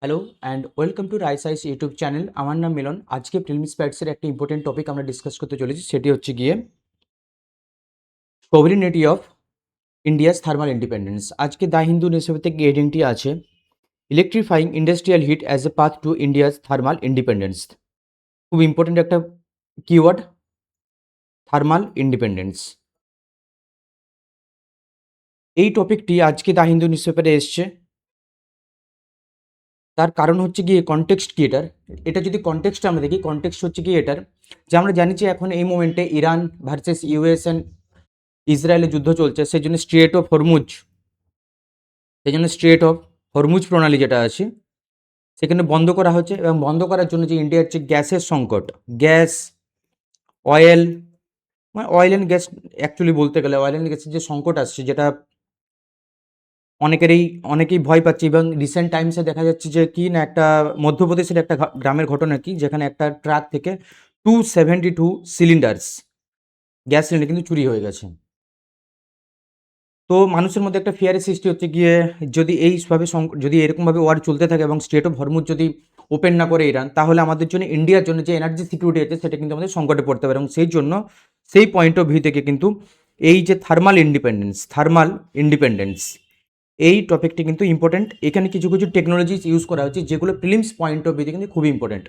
Hello and welcome to rice ice YouTube channel. আমার নাম মিলন। আজকে প্রিলিমস প্যাটসের একটা ইম্পর্টেন্ট টপিক আমরা ডিসকাস করতে চলেছি, সেটি হচ্ছে গিয়ে sovereignty of India's thermal independence. আজকে দ্য হিন্দু নিউজ পেপার থেকে হেডিংটি আছে electrifying industrial heat as a path to India's thermal independence. খুব ইম্পর্টেন্ট একটা কিওয়ার্ড, থার্মাল ইন্ডিপেন্ডেন্স। এই টপিকটি আজকে দ্য হিন্দু নিউজ পেপারে এসছে। তার কারণ হচ্ছে গিয়ে কনটেক্সট কি এটা যদি কনটেক্সট আমরা দেখি, কনটেক্সট হচ্ছে কি এটার যে আমরা জানি যে এখন এই মোমেন্টে ইরান ভার্সেস ইউএস অ্যান্ড ইসরায়েলের যুদ্ধ চলছে, সেই জন্য স্ট্রেট অফ হরমুজ প্রণালী যেটা আছে সেখানে বন্ধ করা হচ্ছে, এবং বন্ধ করার জন্য যে ইন্ডিয়ার যে গ্যাসের সংকট, গ্যাস, অয়েল, মানে অয়েল অ্যান্ড গ্যাস, অ্যাকচুয়ালি বলতে গেলে অয়েল অ্যান্ড গ্যাসের যে সংকট আসছে, যেটা অনেকেই ভয় পাচ্ছে। এবং রিসেন্ট টাইমসে দেখা যাচ্ছে যে কি না, একটা মধ্যপ্রদেশের একটা গ্রামের ঘটনা কি, যেখানে একটা ট্রাক থেকে 272 সিলিন্ডার্স, গ্যাস সিলিন্ডার কিন্তু চুরি হয়ে গেছে। তো মানুষের মধ্যে একটা ফিয়ারের সৃষ্টি হচ্ছে গিয়ে, যদি এরকমভাবে ওয়ার চলতে থাকে এবং স্ট্রেট অফ হরমুজ যদি ওপেন না করে ইরান, তাহলে আমাদের জন্য, ইন্ডিয়ার জন্য যে এনার্জি সিকিউরিটি আছে সেটা কিন্তু আমাদের সংকটে পড়তে পারে। এবং সেই পয়েন্ট অফ ভিউ থেকে কিন্তু এই যে থার্মাল ইন্ডিপেন্ডেন্স এই টপিকটি কিন্তু ইম্পর্টেন্ট। এখানে কিছু কিছু টেকনোলজিস ইউজ করা হচ্ছে যেগুলো প্রিলিমস পয়েন্ট অফ ভিউ কিন্তু খুবই ইম্পর্টেন্ট।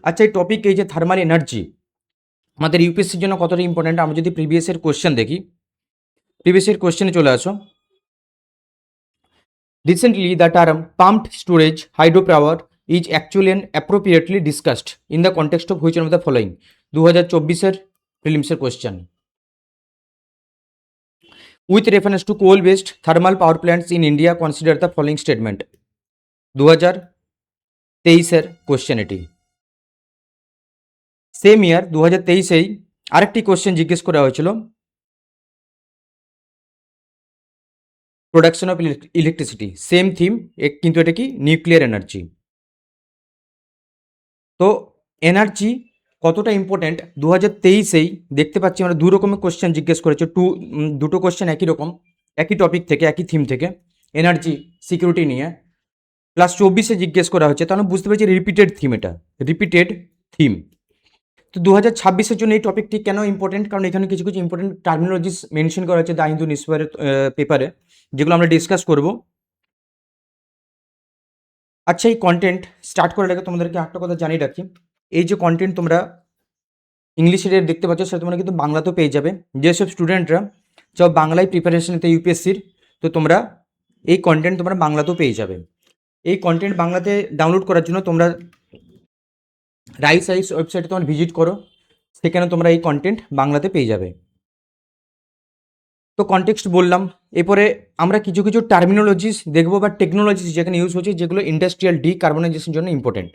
আচ্ছা, এই টপিক, এই যে থার্মাল এনার্জি আমাদের ইউপিএসসির জন্য কতটা ইম্পর্টেন্ট, আমরা যদি প্রিভিয়াসের কোশ্চেন দেখি, প্রিভিয়াসের কোশ্চেনে চলে আসো। Recently, the term pumped storage hydropower is actually and appropriately discussed in the context of which one of the following? 2024 প্রিলিমসের question. With reference to coal-based thermal power plants in India, consider the following statement. 2023 question এটি। Same ইয়ার 2023 আরেকটি question জিজ্ঞেস করা হয়েছিল, production of electricity, same theme, কিন্তু এটা কি nuclear energy. তো এনার্জি কতটা ইম্পর্টেন্ট 2023 দেখতে পাচ্ছি আমরা দু রকমের কোশ্চেন জিজ্ঞেস করেছে, দুটো কোশ্চেন একই রকম, একই টপিক থেকে, একই থিম থেকে, এনার্জি সিকিউরিটি নিয়ে, প্লাস 24 জিজ্ঞেস করা হচ্ছে। তাহলে বুঝতে পারছি রিপিটেড থিম। তো 2026 জন্য এই টপিকটি কেন ইম্পর্টেন্ট, কারণ এখানে কিছু কিছু ইম্পর্টেন্ট টার্মিনোলজিস মেনশন করা হচ্ছে দ্য হিন্দু নিউজ পেপারে, যেগুলো আমরা ডিসকাস করব। আচ্ছা, এই কন্টেন্ট স্টার্ট করার আগে তোমাদেরকে একটা কথা জানিয়ে রাখি, এই যে কন্টেন্ট তোমরা ইংলিশে দেখতে পাচ্ছ সেটা তোমরা কিন্তু বাংলাতেও পেয়ে যাবে। যেসব স্টুডেন্টরা সব বাংলায় প্রিপারেশন নিতে ইউপিএসসির, তো তোমরা এই কন্টেন্ট তোমরা বাংলাতেও পেয়ে যাবে। এই কন্টেন্ট বাংলাতে ডাউনলোড করার জন্য তোমরা রাইস ওয়েবসাইটে তোমরা ভিজিট করো, সেখানে তোমরা এই কন্টেন্ট বাংলাতে পেয়ে যাবে। তো কনটেক্সট বললাম, এরপরে আমরা কিছু কিছু টার্মিনোলজিস দেখবো বা টেকনোলজিস যেখানে ইউজ হচ্ছে, যেগুলো ইন্ডাস্ট্রিয়াল ডিকার্বনাইজেশনের জন্য important.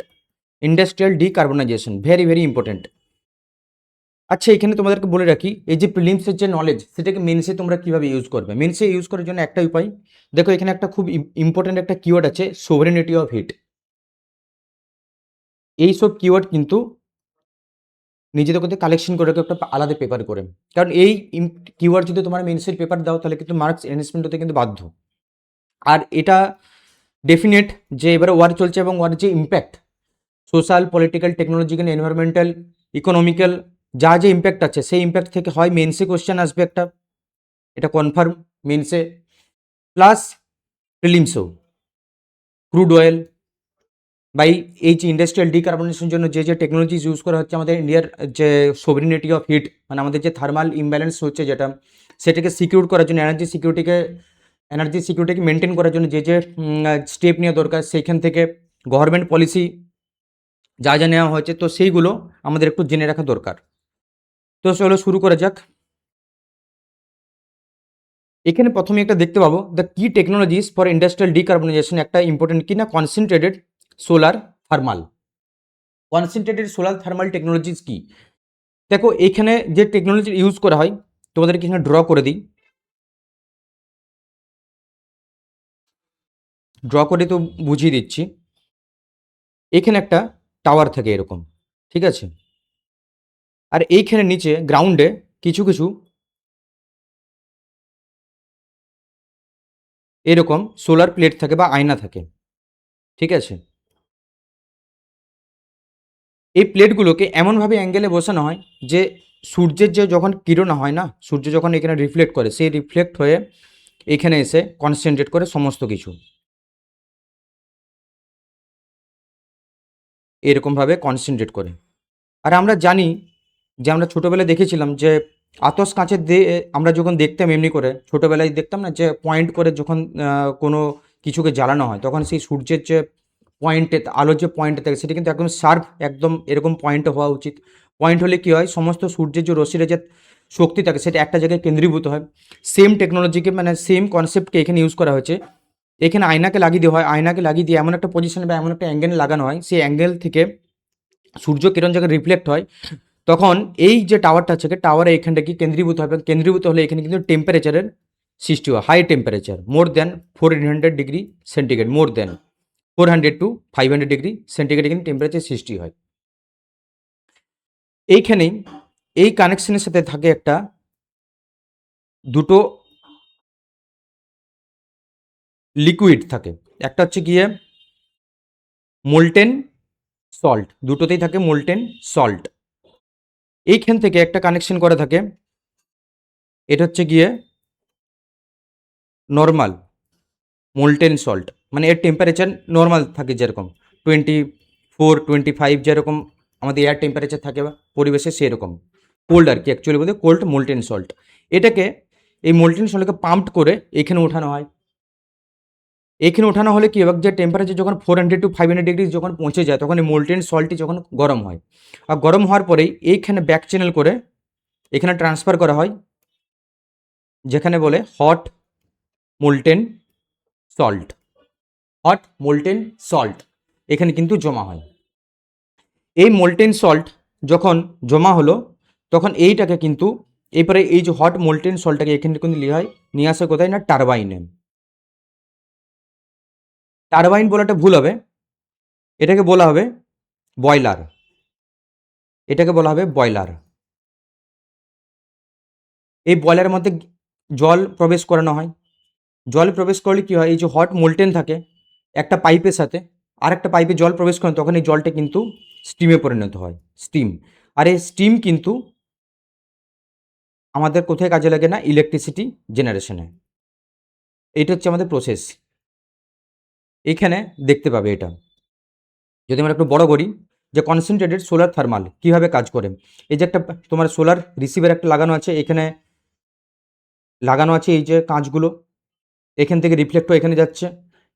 Industrial decarbonisation very very important. আচ্ছা, এখানে তোমাদেরকে বলে রাখি, এই যে প্রিলিমসের যে নলেজ, সেটাকে মেন্সে তোমরা কীভাবে ইউজ করবে। মেন্সে ইউজ করার জন্য একটা উপায়, দেখো এখানে একটা খুব ইম্পর্টেন্ট একটা কিওয়ার্ড আছে, সোভরেনিটি অফ হিট। এইসব কিওয়ার্ড কিন্তু নিজেদের করতে কালেকশন করে একটা আলাদা পেপার করে, কারণ এই কিওয়ার্ড যদি তোমার মেন্সের পেপার দাও তাহলে কিন্তু মার্কস এনহ্যান্সমেন্ট হতে কিন্তু বাধ্য। আর এটা ডেফিনেট যে এবারে ওয়ার চলছে এবং ওয়ার যে impact, social, political, technological, environmental, economical, যা যে ইম্প্যাক্ট আছে, সেই ইম্প্যাক্ট থেকে হয় মেন্সে কোশ্চেন আসবে একটা, এটা কনফার্ম মেন্সে, প্লাস প্রিলিমসেও। ক্রুড অয়েল বাই এই যে ইন্ডাস্ট্রিয়াল ডিকার্বনাইজেশনের জন্য যে টেকনোলজিস ইউজ করা হচ্ছে, আমাদের ইন্ডিয়ার যে সোভরিনিটি অফ হিট, মানে আমাদের যে থার্মাল ইমব্যালেন্স হচ্ছে যেটা, সেটাকে সিকিউর করার জন্য, এনার্জি সিকিউরিটিকে মেনটেন করার জন্য যে স্টেপ নেওয়া দরকার, সেইখান থেকে গভর্নমেন্ট পলিসি যা যা নেওয়া হয়েছে, তো সেইগুলো আমাদের একটু জেনে রাখা দরকার। তো চলো শুরু করা যাক। এখানে প্রথমে একটা দেখতে পাবো, দ্য কি টেকনোলজিস ফর ইন্ডাস্ট্রিয়াল ডিকার্বনাইজেশন, একটা ইম্পর্টেন্ট কি না, concentrated solar thermal. Concentrated solar thermal technologies কি, দেখো এখানে যে টেকনোলজি ইউজ করা হয়, তোমাদেরকে এখানে ড্র করে দিই, ড্র করে তো বুঝিয়ে দিচ্ছি। এখানে একটা টাওয়ার থাকে এরকম, ঠিক আছে, আর এইখানে নিচে গ্রাউন্ডে কিছু কিছু এরকম সোলার প্লেট থাকে বা আয়না থাকে, ঠিক আছে। এই প্লেটগুলোকে এমনভাবে অ্যাঙ্গেলে বসানো হয় যে সূর্যের যে যখন কিরণ হয় না, সূর্য যখন এখানে রিফ্লেক্ট করে, সেই রিফ্লেক্ট হয়ে এখানে এসে কনসেন্ট্রেট করে সমস্ত কিছু, এরকমভাবে কনসেন্ট্রেট করে। আর আমরা জানি যে আমরা ছোটোবেলায় দেখেছিলাম যে আতস কাঁচের আমরা যখন দেখতাম এমনি করে ছোটোবেলায় দেখতাম না যে পয়েন্ট করে যখন কোনো কিছুকে জ্বালানো হয় তখন সেই সূর্যের যে পয়েন্টে আলোর যে পয়েন্টে থাকে সেটা কিন্তু একদম শার্প, একদম এরকম পয়েন্টে হওয়া উচিত। পয়েন্ট হলে কী হয়, সমস্ত সূর্যের যে রশ্মির যে শক্তি থাকে সেটা একটা জায়গায় কেন্দ্রীভূত হয়। সেম টেকনোলজিকে মানে সেম কনসেপ্টকে এখানে ইউজ করা হয়েছে। এখানে আয়নাকে লাগিয়ে দেওয়া হয়, আয়নাকে লাগিয়ে দিয়ে এমন একটা পজিশনে বা এমন একটা অ্যাঙ্গেল লাগানো হয়, সেই অ্যাঙ্গেল থেকে সূর্য কিরণ যখন রিফ্লেক্ট হয় তখন এই যে টাওয়ারটা আছে টাওয়ারে এখানটা কি কেন্দ্রীভূত হবে, কেন্দ্রীভূত হলে এখানে কিন্তু টেম্পারেচারের সৃষ্টি হয়, high temperature more than 400 degree centigrade, more than 400 to 500 degree centigrade কিন্তু টেম্পারেচার সৃষ্টি হয়। এইখানেই এই কানেকশনের সাথে থাকে একটা দুটো লিকুইড থাকে, একটা হচ্ছে গিয়ে মোল্টেন সল্ট, দুটোতেই থাকে মোল্টেন সল্ট। এইখান থেকে একটা কানেকশন করা থাকে, এটা হচ্ছে গিয়ে নর্মাল মোল্টেন সল্ট, মানে এর টেম্পারেচার নর্মাল থাকে যেরকম 24-25 যেরকম আমাদের এয়ার টেম্পারেচার থাকে পরিবেশে সেরকম কোল্ড আর কি, অ্যাকচুয়ালি বলতে কোল্ড মোল্টেন সল্ট। এটাকে এই মোল্টেন সল্টকে পাম্প করে এখানে ওঠানো হয়। এখানে ওঠানো হলে কী হবে, যে টেম্পারেচার যখন 400 to 500 ডিগ্রি যখন পৌঁছে যায় তখন এই মোল্টেন সল্টটি যখন গরম হয়, আর গরম হওয়ার পরেই এইখানে ব্যাক চ্যানেল করে এখানে ট্রান্সফার করা হয় যেখানে বলে hot molten salt. Hot molten salt এখানে কিন্তু জমা হয়। এই মোল্টেন সল্ট যখন জমা হলো তখন এইটাকে কিন্তু এরপরে এই যে হট মোল্টেন সল্টটাকে এখানে কিন্তু নিয়ে আসে কোথায় না টারবাইনে। টারবাইন বলাটা ভুল হবে, এটাকে বলা হবে বয়লার, এটাকে বলা হবে বয়লার। এই বয়লারের মধ্যে জল প্রবেশ করানো হয়, জল প্রবেশ করলে কী হয়, এই যে হট মোল্টেন থাকে একটা পাইপের সাথে আর একটা পাইপে জল প্রবেশ করে তখন এই জলটা কিন্তু স্টিমে পরিণত হয়, স্টিম। আর এই স্টিম কিন্তু আমাদের কোথায় কাজে লাগে না, ইলেকট্রিসিটি জেনারেশনে। এটা হচ্ছে আমাদের প্রসেস, এখানে দেখতে পাবে এটা। যদি আমরা একটু বড় করি যে কনসেন্ট্রেটেড সোলার থার্মাল কীভাবে কাজ করে, এই যে একটা তোমার সোলার রিসিভার একটা লাগানো আছে, এখানে লাগানো আছে এই যে কাঁচগুলো, এখান থেকে রিফ্লেক্ট হয়ে এখানে যাচ্ছে।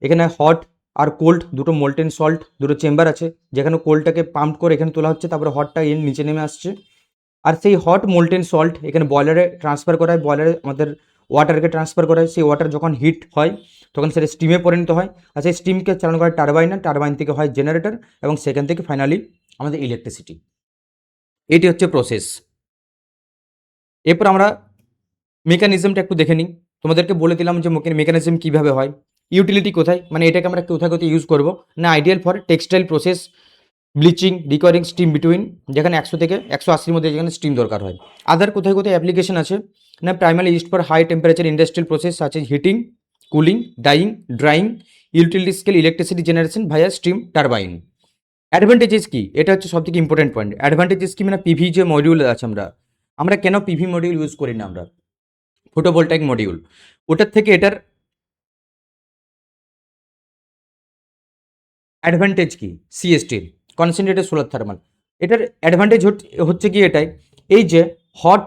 এখানে হট আর কোল্ড দুটো মোল্টেন সল্ট দুটো চেম্বার আছে, যেখানে কোল্ডটাকে পাম্প করে এখানে তোলা হচ্ছে, তারপরে হটটা এর নিচে নেমে আসছে। আর সেই হট মোল্টেন সল্ট এখানে বয়লারে ট্রান্সফার করা হয়, বয়লারে আমাদের ওয়াটারকে ট্রান্সফার করা হয়, সেই ওয়াটার যখন হিট হয় তখন সেটা স্টিমে পরিণত হয়, আর সেই স্টিমকে চালানো করা টারবাইন, টারবাইন থেকে হয় জেনারেটর, এবং সেখান থেকে ফাইনালি আমাদের ইলেকট্রিসিটি। এটি হচ্ছে প্রসেস। এরপর আমরা মেকানিজমটা একটু দেখে নিই। তোমাদেরকে বলে দিলাম যে মেকানিজম কীভাবে হয়, ইউটিলিটি কোথায়, মানে এটাকে আমরা কোথায় কোথায় ইউজ করবো না, ideal for textile process, bleaching, recurring steam between, যেখানে 100 থেকে 180 মধ্যে যেখানে স্টিম দরকার হয়। আদার কোথায় কোথায় অ্যাপ্লিকেশন আছে না, primary used for high temperature industrial process আছে heating, cooling, dyeing, drying, utility scale electricity generation via steam turbine. Advantages কি, এটা হচ্ছে সবথেকে ইম্পর্টেন্ট পয়েন্ট। অ্যাডভান্টেজেস কি, মানে পিভি যে মডিউল আছে আমরা কেন পিভি মডিউল ইউজ করি না, আমরা ফটোভোল্টাইক মডিউল, ওটার থেকে এটার অ্যাডভান্টেজ কি, সিএসটির কনসেন্ট্রেটেড সোলার থার্মাল, এটার অ্যাডভান্টেজ হচ্ছে কি এটাই, এই যে হট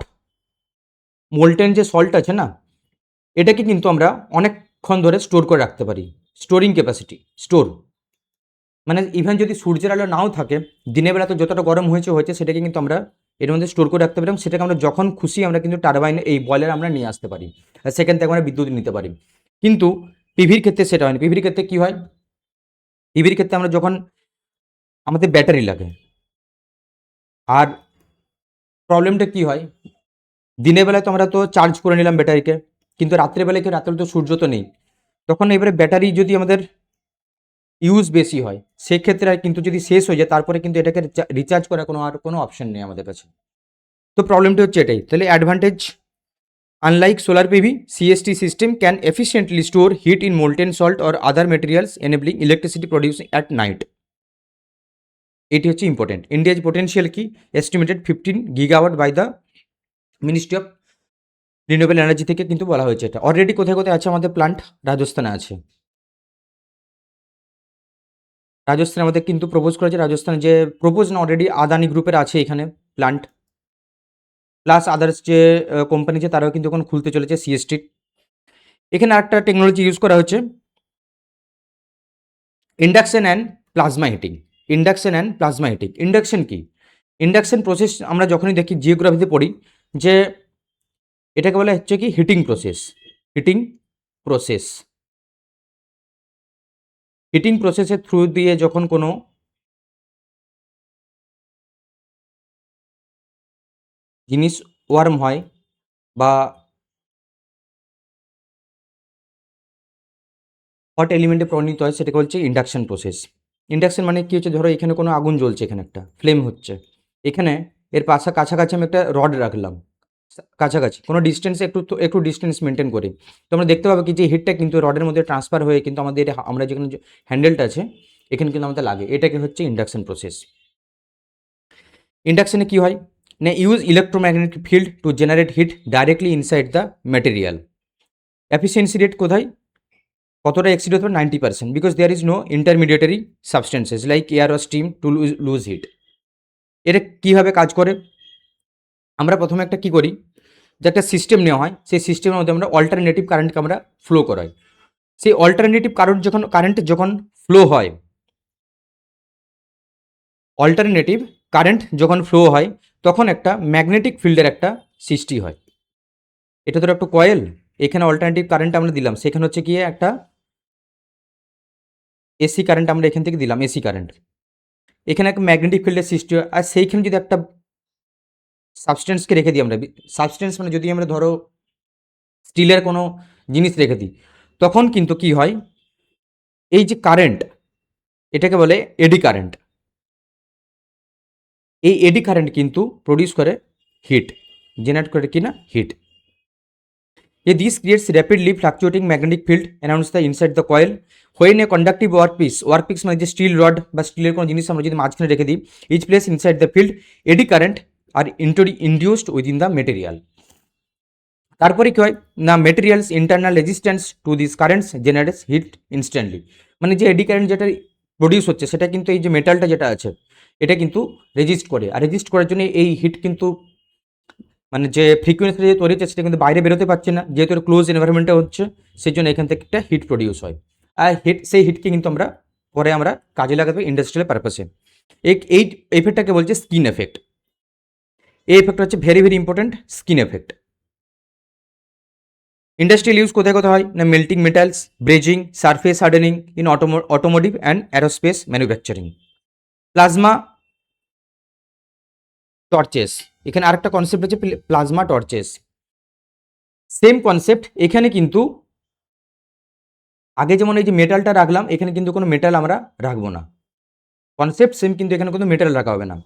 মোল্টেন যে সল্ট আছে না, এটাকে কিন্তু আমরা অনেকক্ষণ ধরে স্টোর করে রাখতে পারি, স্টোরিং ক্যাপাসিটি স্টোর, মানে ইভেন যদি সূর্যের আলো নাও থাকে দিনের বেলা তো যতটা গরম হয়েছে সেটাকে কিন্তু আমরা এর মধ্যে স্টোর করে রাখতে পারি, এবং সেটাকে আমরা যখন খুশি আমরা কিন্তু টারবাইনে এই বয়লার আমরা নিয়ে আসতে পারি, আর সেখান থেকে আমরা বিদ্যুৎ নিতে পারি। কিন্তু পিভির ক্ষেত্রে সেটা হয় না। পিভির ক্ষেত্রে কী হয়, পিভির ক্ষেত্রে আমরা যখন আমাদের ব্যাটারি লাগে, আর প্রবলেমটা কি হয়, দিনের বেলায় তো আমরা তো চার্জ করে নিলাম ব্যাটারিকে, কিন্তু রাত্রেবেলায় রাত্রে তো সূর্য তো নেই, তখন এবারে ব্যাটারি যদি আমাদের ইউজ বেশি হয় সেক্ষেত্রে কিন্তু যদি শেষ হয়ে যায় তারপরে কিন্তু এটাকে রিচার্জ করার কোনো অপশন নেই আমাদের কাছে। তো প্রবলেমটা হচ্ছে এটাই। তাহলে advantage, unlike solar PV, CST system can efficiently store heat in molten salt or other materials enabling electricity producing at night. এটি হচ্ছে ইম্পর্টেন্ট। ইন্ডিয়াজ পোটেনশিয়াল কি estimated 15 gigawatt by the ministry of renewable energy থেকে কিন্তু বলা হয়েছে। এটা already কোথায় কোথায় আছে আমাদের প্লান্ট? রাজস্থানে আছে। রাজস্থানে আমাদের কিন্তু প্রপোজ করেছে, রাজস্থানে যে প্রপোজ না অলরেডি আদানি গ্রুপের আছে এখানে প্লান্ট, প্লাস আদার্স যে কোম্পানি আছে তারাও কিন্তু এখন খুলতে চলেছে সিএসটি। এখানে আরেকটা টেকনোলজি ইউজ করা হচ্ছে, induction and plasma heating. Induction and plasma heating. Induction কি? ইন্ডাকশন প্রসেস আমরা যখনই দেখি জিওগ্রাফিতে পড়ি যে এটাকে বলা হচ্ছে কি heating process. Heating process, heating প্রসেসের থ্রু দিয়ে যখন কোনো জিনিস ওয়ার্ম হয় বা হট এলিমেন্টে পরিণত হয় সেটাকে বলছে ইন্ডাকশন প্রসেস। ইন্ডাকশন মানে কি হচ্ছে, ধরো এখানে কোনো আগুন জ্বলছে, এখানে একটা ফ্লেম হচ্ছে, এখানে এর কাছাকাছি আমি একটা রড রাখলাম, কাছাকাছি কোনো ডিস্টেন্সে একটু ডিস্টেন্স মেনটেন করি, তো আমরা দেখতে পাবো কি যে হিটটা কিন্তু রডের মধ্যে ট্রান্সফার হয়ে কিন্তু আমাদের আমরা যেখানে হ্যান্ডেলটা আছে এখানে কিন্তু আমাদের লাগে, এটাকে হচ্ছে ইন্ডাকশন প্রসেস। ইন্ডাকশনে কি হয় না, use electromagnetic field to generate heat directly inside the material. Efficiency rate কোথায় কতটা এক্সিড হতে পারে? 90%, because there is no intermediary substances like air or steam to lose heat. এটা কীভাবে কাজ করে? আমরা প্রথমে একটা কী করি, যে একটা সিস্টেম নেওয়া হয়, সেই সিস্টেমের মধ্যে আমরা অল্টারনেটিভ কারেন্টকে আমরা ফ্লো করাই। সেই অল্টারনেটিভ কারেন্ট যখন ফ্লো হয়, অল্টারনেটিভ কারেন্ট যখন ফ্লো হয় তখন একটা ম্যাগনেটিক ফিল্ডের একটা সৃষ্টি হয়। এটা ধরো একটা কয়েল, এখানে অল্টারনেটিভ কারেন্ট আমরা দিলাম, সেখানে হচ্ছে গিয়ে একটা এসি কারেন্ট আমরা এখান থেকে দিলাম, এসি কারেন্ট, এখানে একটা ম্যাগনেটিক ফিল্ডের সৃষ্টি হয়। আর সেইখানে যদি একটা সাবস্টেন্সকে রেখে দিই আমরা, সাবস্টেন্স মানে যদি আমরা ধরো স্টিলের কোনো জিনিস রেখে দিই, তখন কিন্তু কি হয়, এই যে কারেন্ট এটাকে বলে এডি কারেন্ট। এই এডি কারেন্ট কিন্তু প্রডিউস করে হিট, জেনারেট করে কিনা heat. This creates rapidly fluctuating magnetic field around the inside the coil. When a conductive workpiece মানে যে স্টিল রড বা স্টিলের কোনো জিনিস আমরা যদি মাঝখানে রেখে দিই, each place inside the field eddy current are induced within the material. তারপরে কী হয় না, materials internal resistance to this currents generates heat instantly. মানে যে এডি কারেন্ট যেটা প্রডিউস হচ্ছে সেটা কিন্তু এই যে মেটালটা যেটা আছে এটা কিন্তু রেজিস্ট করে, আর রেজিস্ট করার জন্য এই হিট কিন্তু মানে যে ফ্রিকোয়েন্সি যে তৈরি হচ্ছে সেটা কিন্তু বাইরে বেরোতে পারছে না, যেহেতু ক্লোজ এনভায়রনমেন্টে হচ্ছে, সেই জন্য এখান থেকে একটা হিট প্রডিউস হয়। আর সেই হিটকে কিন্তু আমরা পরে আমরা কাজে লাগাতে পারি ইন্ডাস্ট্রিয়াল পারপাসে। এই এফেক্টটাকে বলছে স্কিন এফেক্ট। এই এফেক্ট হচ্ছে very very important, skin effect. Industrial use কোথায় কোথায় হয় না, melting metals, ব্রেজিং, surface hardening in automotive and aerospace manufacturing. Plasma torches, এখানে আরেকটা কনসেপ্ট হচ্ছে প্লাজমা টর্চেস। সেম কনসেপ্ট এখানে কিন্তু আগে যেমন এই যে মেটালটা রাখলাম, এখানে কিন্তু কোনো মেটাল আমরা রাখবো না, কনসেপ্ট সেম, কিন্তু এখানে কোনো মেটাল রাখা হবে না।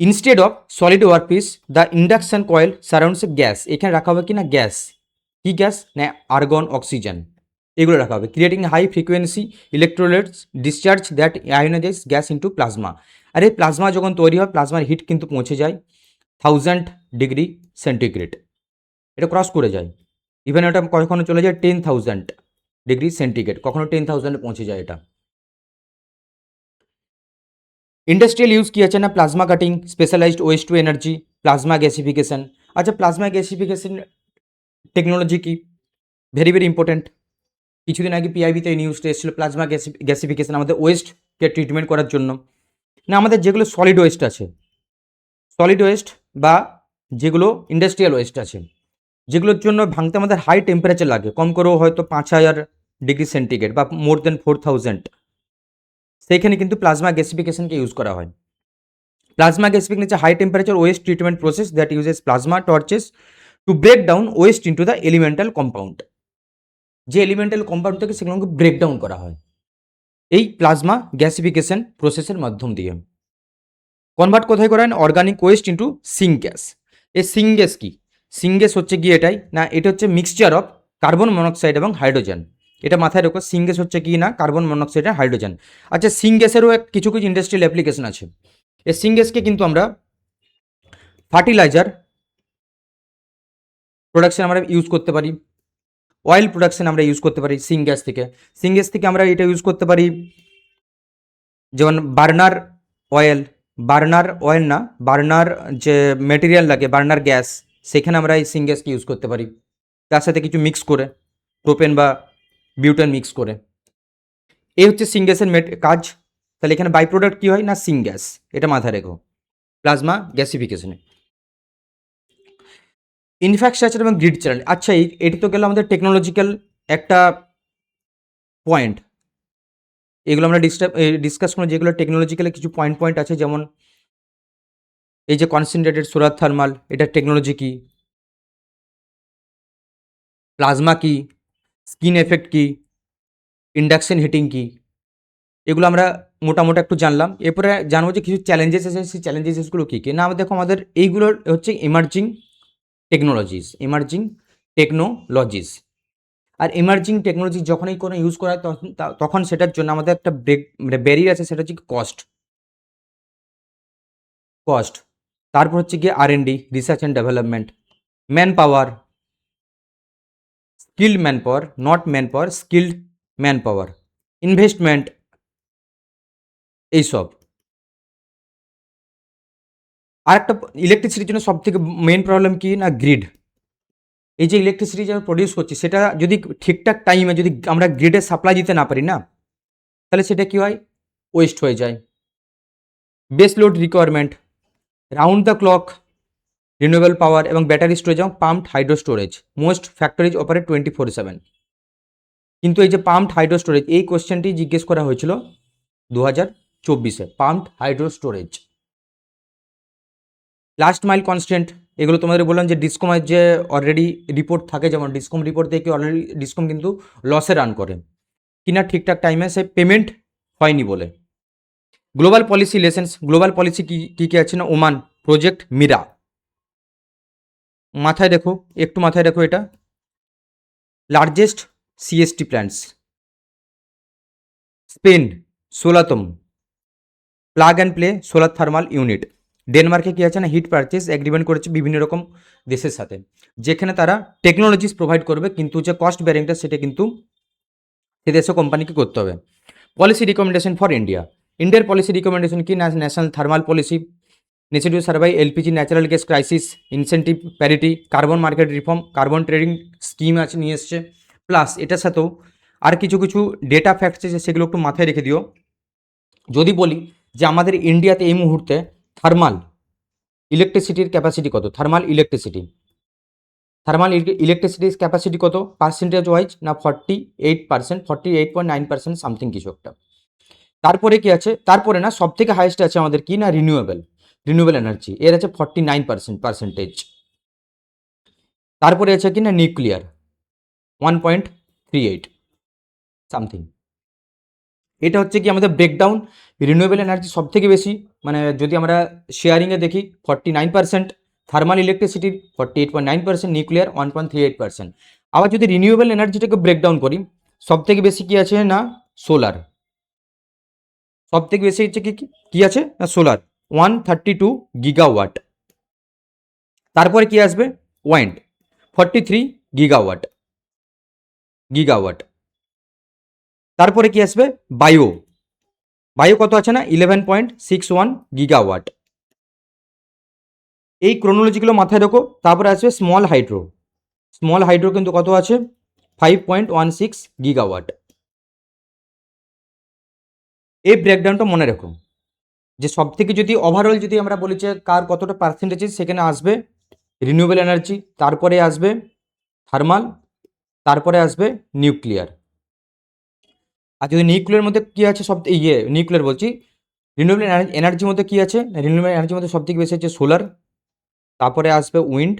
Instead of solid workpiece the induction coil surrounds gas, এখানে রাখা হবে কি না গ্যাস। কি গ্যাস না, আর্গন, অক্সিজেন, এগুলো রাখা হবে, creating high frequency electrolytes discharge that ionize gas into plasma. আর এই প্লাজমা যখন তৈরি হয়, প্লাজমার হিট কিন্তু পৌঁছে যায় 1000 ডিগ্রি সেন্টিগ্রেড, এটা ক্রস করে যায়। ইভেন এটা কখনো চলে যায় 10,000 ডিগ্রি সেন্টিগ্রেড, কখনো 10,000 পৌঁছে যায় এটা। ইন্ডাস্ট্রিয়াল ইউজ কী আছে না, plasma cutting, specialised waste to energy, plasma gasification. আচ্ছা, প্লাজমা গ্যাসিফিকেশন টেকনোলজি কি, ভেরি ভেরি ইম্পর্টেন্ট। কিছুদিন আগে পিআইবিতে নিউজটা এসেছিলো, প্লাজমা গ্যাসিফিকেশন আমাদের ওয়েস্টকে ট্রিটমেন্ট করার জন্য। না, আমাদের যেগুলো সলিড ওয়েস্ট আছে, সলিড ওয়েস্ট বা যেগুলো ইন্ডাস্ট্রিয়াল ওয়েস্ট আছে, যেগুলোর জন্য ভাঙতে আমাদের হাই টেম্পারেচার লাগে, কম করেও হয়তো 5000 ডিগ্রি সেন্টিগ্রেড বা মোর দেন 4000, সেইখানে কিন্তু প্লাজমা গ্যাসিফিকেশনকে ইউজ করা হয়। প্লাজমা গ্যাসিফিকেশন হচ্ছে high temperature waste treatment process that uses plasma torches to break down waste into the elemental compound. যে এলিমেন্টাল কম্পাউন্ড থেকে সেগুলোকে ব্রেক ডাউন করা হয় এই প্লাজমা গ্যাসিফিকেশন প্রসেসের মাধ্যম দিয়ে। কনভার্ট কোথায় করা হয়, organic West into Singh gas. এই সিং গ্যাস কি, সিং গ্যাস হচ্ছে গিয়ে এটাই না, এটা হচ্ছে মিক্সচার অফ কার্বন মনোক্সাইড এবং হাইড্রোজেন। এটা মাথায় রেখো। সিনগ্যাস হচ্ছে কি না কার্বন মনোক্সাইড আর হাইড্রোজেন। আচ্ছা, সিনগ্যাসেরও কিছু কিছু ইন্ডাস্ট্রিয়াল অ্যাপ্লিকেশন আছে। এই সিনগ্যাসকে কিন্তু আমরা ফার্টিলাইজার প্রোডাকশন আমরা ইউজ করতে পারি, অয়েল প্রোডাকশন আমরা ইউজ করতে পারি সিনগ্যাস থেকে। সিনগ্যাস থেকে আমরা এটা ইউজ করতে পারি যেমন বার্নার অয়েল না, বার্নার যে মেটেরিয়াল লাগে, বার্নার গ্যাস, সেখানে আমরা এই সিনগ্যাসকে ইউজ করতে পারি তার সাথে কিছু মিক্স করে, প্রোপেন বা বিউটেন মিক্স করে। এই হচ্ছে সিনগ্যাসের কাজ। তাহলে এখানে বাই প্রোডাক্ট কী হয় না, সিনগ্যাস, এটা মাথায় রেখো প্লাজমা গ্যাসিফিকেশনে। ইনফ্রাস্ট্রাকচার এবং গ্রিড চ্যানেল, আচ্ছা এটি তো গেল আমাদের টেকনোলজিক্যাল একটা পয়েন্ট। এগুলো আমরা ডিসকাস করবো, যেগুলো টেকনোলজিক্যালে কিছু পয়েন্ট আছে, যেমন এই যে কনসেন্ট্রেটেড সোলার থার্মাল, এটার টেকনোলজি কী, প্লাজমা কী, স্কিন এফেক্ট কী, ইন্ডাকশন হিটিং কী, এগুলো আমরা মোটামুটি একটু জানলাম। এরপরে জানবো যে কিছু চ্যালেঞ্জেস আছে, সেই চ্যালেঞ্জেসগুলো কী কী না। দেখো আমাদের এইগুলোর হচ্ছে ইমার্জিং টেকনোলজিস। আর ইমার্জিং টেকনোলজি যখনই কোনো ইউজ করা হয় তখন সেটার জন্য আমাদের একটা ব্যারিয়ার আছে, সেটা হচ্ছে কস্ট। তারপর হচ্ছে গিয়ে R&D, research and development, man power, skilled man power, not man power, skilled man power, investment, এইসব। আর একটা ইলেকট্রিসিটির জন্য সব থেকে মেন প্রবলেম কি না, গ্রিড। এই যে ইলেকট্রিসিটি যারা প্রডিউস করছি, সেটা যদি ঠিকঠাক টাইমে যদি আমরা গ্রিডে সাপ্লাই দিতে না পারি না, তাহলে সেটা কি হয়, ওয়েস্ট হয়ে যায়। Base load requirement, round the clock renewable power এবং ব্যাটারি স্টোরেজ এবং pumped hydro storage. Most factories operate 24/7। কিন্তু এই যে পাম্পড হাইড্রো স্টোরেজ, এই কোশ্চেনটি জিজ্ঞেস করা হয়েছিল 2024-এ, pumped hydro storage. Last mile constant, এগুলো তোমাদের বললাম যে ডিসকমের যে অলরেডি রিপোর্ট থাকে, যেমন ডিসকম রিপোর্ট থেকে অলরেডি ডিসকম কিন্তু লসে রান করে কিনা ঠিকঠাক টাইমে সে পেমেন্ট হয়নি বলে। Global policy lessons, global policy কী কী আছে না, ওমান প্রজেক্ট মীরা, মাথায় রেখো, একটু মাথায় রেখো এটা। লার্জেস্ট CST প্ল্যান্টস, স্পেন 16তম plug and play solar thermal unit. ডেনমার্কে কী আছে না, হিট পারচেস এগ্রিমেন্ট করেছে বিভিন্ন রকম দেশের সাথে, যেখানে তারা টেকনোলজিস প্রোভাইড করবে, কিন্তু যে কস্ট ব্যারিংটা সেটা কিন্তু সে দেশে কোম্পানিকে করতে হবে। পলিসি রিকমেন্ডেশন ফর ইন্ডিয়ার পলিসি রিকমেন্ডেশন কি না, national thermal policy, necessity survive LPG natural gas crisis, incentive parity, carbon market reform, carbon trading scheme আছে নিয়ে এসছে। প্লাস এটার সাথেও আর কিছু কিছু ডেটা ফ্যাক্টস আছে, সেগুলো একটু মাথায় রেখে দিও। যদি বলি যে আমাদের ইন্ডিয়াতে এই মুহূর্তে থার্মাল ইলেকট্রিসিটির ক্যাপাসিটি কত, থার্মাল ইলেকট্রিসিটির ক্যাপাসিটি কত পার্সেন্টেজ ওয়াইজ না, 48%, 48.9% সামথিং কিছু একটা। তারপরে কি আছে, তারপরে না সব থেকে হাইয়েস্ট আছে আমাদের কি না, রিনিউয়েবল এনার্জি, এর আছে 49%। তারপরে আছে কি না, নিউক্লিয়ার 1.38 সামথিং। এটা হচ্ছে কি আমাদের ব্রেকডাউন। রিনিউয়েবল এনার্জি সব থেকে বেশি, মানে যদি আমরা শেয়ারিংয়ে দেখি 49%, থার্মাল ইলেকট্রিসিটির 48.9%, নিউক্লিয়ার 1.38%। আবার যদি রিনিউয়েবল এনার্জিটাকে ব্রেকডাউন করি, সব থেকে বেশি কি আছে না, সোলার। সব থেকে বেশি হচ্ছে কি আছে না, সোলার 132 গিগাওয়াট। তারপরে কি আসবে, ওয়াইন্ড 43 গিগাওয়াট। তারপরে কি আসবে, বায়ো কত আছে না, 11.61 গিগাওয়াট। এই ক্রোনোলজিগুলো মাথায় রেখো। তারপরে আসবে স্মল হাইড্রো কিন্তু কত আছে, 5.16 গিগাওয়াট। এই ব্রেকডাউনটা মনে রেখো, যে সব থেকে যদি ওভারঅল যদি আমরা বলি যে কার কতটা পার্সেন্টেজ, সেখানে আসবে রিনিউয়েবল এনার্জি, তারপরে আসবে থার্মাল, তারপরে আসবে নিউক্লিয়ার। আর যদি নিউক্লিয়ার মধ্যে কী আছে, নিউক্লিয়ার বলছি, রিনিউয়েবল এনার্জির মধ্যে কী আছে, রিনিউয়েবল এনার্জির মধ্যে সব থেকে বেশি হচ্ছে সোলার, তারপরে আসবে উইন্ড,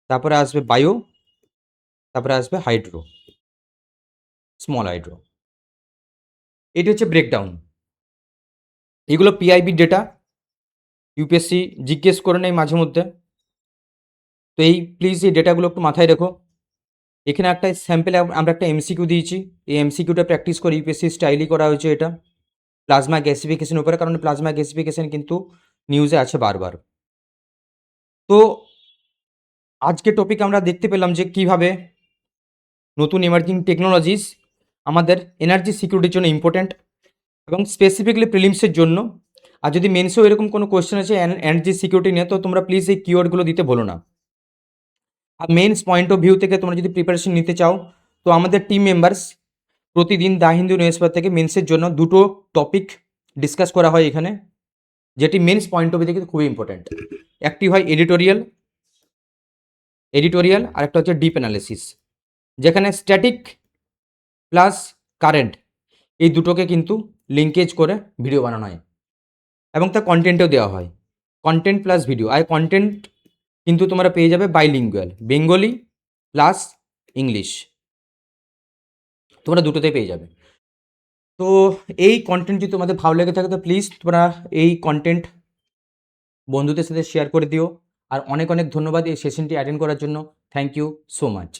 তারপরে আসবে বায়ো, তারপরে আসবে স্মল হাইড্রো। এটি হচ্ছে ব্রেকডাউন। এগুলো PIB ডেটা, UPSC জিজ্ঞেস করে নেই মাঝে মধ্যে। তো এই প্লিজ এই ডেটাগুলো একটু মাথায় রেখো। এখানে একটা স্যাম্পেলে আমরা একটা এমসিকিউ দিয়েছি, এই এমসিকিউটা প্র্যাকটিস করে ইউপিএসসি স্টাইলই করা হয়েছে এটা প্লাজমা গ্যাসিফিকেশনের উপরে, কারণ প্লাজমা গ্যাসিফিকেশন কিন্তু নিউজে আছে বারবার। তো আজকে টপিক আমরা দেখতে পেলাম যে কিভাবে নতুন এমার্জিং টেকনোলজিস আমাদের এনার্জি সিকিউরিটির জন্য ইম্পর্ট্যান্ট এবং স্পেসিফিকলি প্রিলিমসের জন্য। আর যদি মেন্সেও এরকম কোনো কোয়েশ্চেন আছে এনার্জি সিকিউরিটি নিয়ে, তো তোমরা প্লিজ এই কিওয়ার্ডগুলো দিতে ভুলো না। আর মেন্স পয়েন্ট অফ ভিউ থেকে তোমরা যদি প্রিপারেশন নিতে চাও, তো আমাদের টিম মেম্বার্স প্রতিদিন দ্য হিন্দু নিউজ পেপার থেকে মেন্সের জন্য দুটো টপিক ডিসকাস করা হয় এখানে, যেটি মেন্স পয়েন্ট অফ ভিউ থেকে খুবই ইম্পর্ট্যান্ট। একটি হয় এডিটোরিয়াল আর একটা হচ্ছে ডিপ অ্যানালিসিস, যেখানে স্ট্যাটিক প্লাস কারেন্ট এই দুটোকে কিন্তু লিঙ্কেজ করে ভিডিও বানানো হয় এবং তার কন্টেন্টও দেওয়া হয়, কন্টেন্ট প্লাস ভিডিও। আর কন্টেন্ট কিন্তু তোমরা পেয়ে যাবে বাইলিঙ্গুয়াল, বেঙ্গলি প্লাস ইংলিশ, তোমরা দুটোতে পেয়ে যাবে। তো এই কন্টেন্ট যদি তোমাদের ভালো লেগে থাকে তো প্লিজ তোমরা এই কন্টেন্ট বন্ধুদের সাথে শেয়ার করে দিও। আর অনেক অনেক ধন্যবাদ এই সেশনটি অ্যাটেন্ড করার জন্য। Thank you so much.